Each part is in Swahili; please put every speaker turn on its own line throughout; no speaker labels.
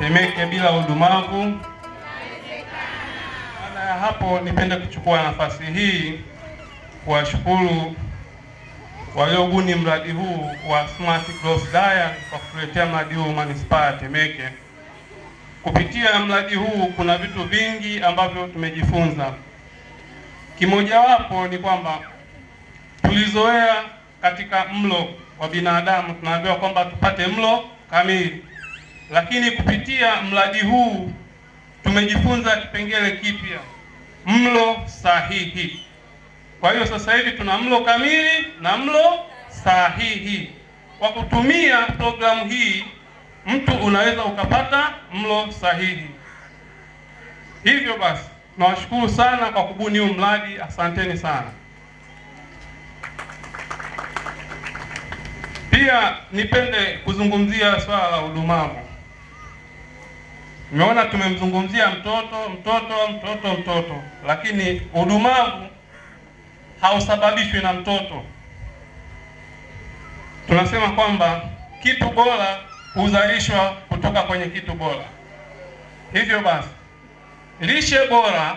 Temeke bila udumavu. Baada ya hapo, nipende kuchukua nafasi hii kuwashukuru waliobuni mradi huu wa Smart Growth Diary kwa kutuletea mradi huu manispaa ya Temeke. Kupitia mradi huu kuna vitu vingi ambavyo tumejifunza. Kimojawapo ni kwamba tulizoea katika mlo wa binadamu tunaambiwa kwamba tupate mlo kamili, lakini kupitia mradi huu tumejifunza kipengele kipya, mlo sahihi. Kwa hiyo sasa hivi tuna mlo kamili na mlo sahihi. Kwa kutumia programu hii mtu unaweza ukapata mlo sahihi. Hivyo basi nawashukuru sana kwa kubuni huu mradi, asanteni sana. Pia nipende kuzungumzia swala la udumavu. Nimeona tumemzungumzia mtoto, lakini udumavu hausababishwi na mtoto. Tunasema kwamba kitu bora huzalishwa kutoka kwenye kitu bora. Hivyo basi lishe bora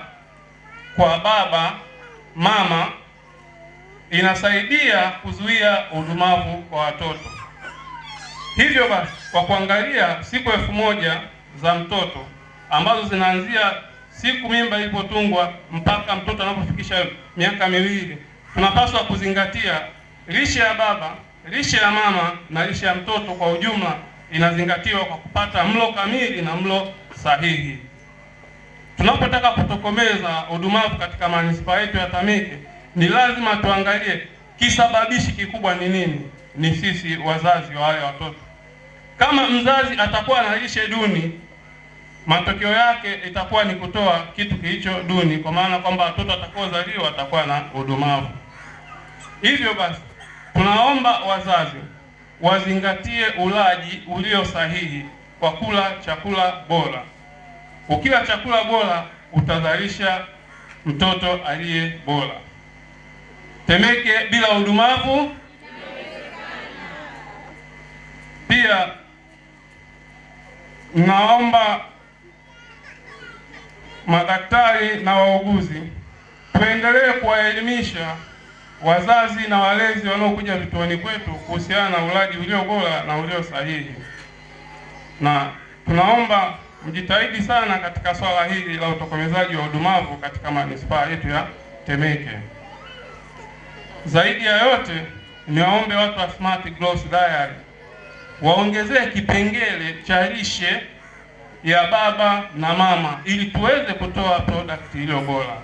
kwa baba mama inasaidia kuzuia udumavu kwa watoto. Hivyo basi kwa kuangalia siku 1000 za mtoto ambazo zinaanzia siku mimba ilipotungwa mpaka mtoto anapofikisha miaka 2, tunapaswa kuzingatia lishe ya baba, lishe ya mama na lishe ya mtoto kwa ujumla inazingatiwa kwa kupata mlo kamili na mlo sahihi. Tunapotaka kutokomeza udumavu katika manispaa yetu ya Temeke, ni lazima tuangalie kisababishi kikubwa ni nini. Ni sisi wazazi wa wale watoto. Kama mzazi atakuwa na lishe duni, matokeo yake itakuwa ni kutoa kitu kilicho duni, kwa maana kwamba watoto watakaozaliwa watakuwa na udumavu. Hivyo basi tunaomba wazazi wazingatie ulaji ulio sahihi kwa kula chakula bora. Ukila chakula bora utazalisha mtoto aliye bora. Temeke bila udumavu. Pia naomba madaktari na wauguzi tuendelee kuwaelimisha wazazi na walezi wanaokuja vituoni kwetu kuhusiana na ulaji ulio bora na ulio sahihi, na tunaomba mjitahidi sana katika swala hili la utokomezaji wa udumavu katika manispaa yetu ya Temeke. Zaidi ya yote, niwaombe watu wa Smart Growth Diary waongezee kipengele cha lishe ya baba na mama ili tuweze kutoa product iliyo bora.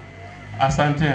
Asante.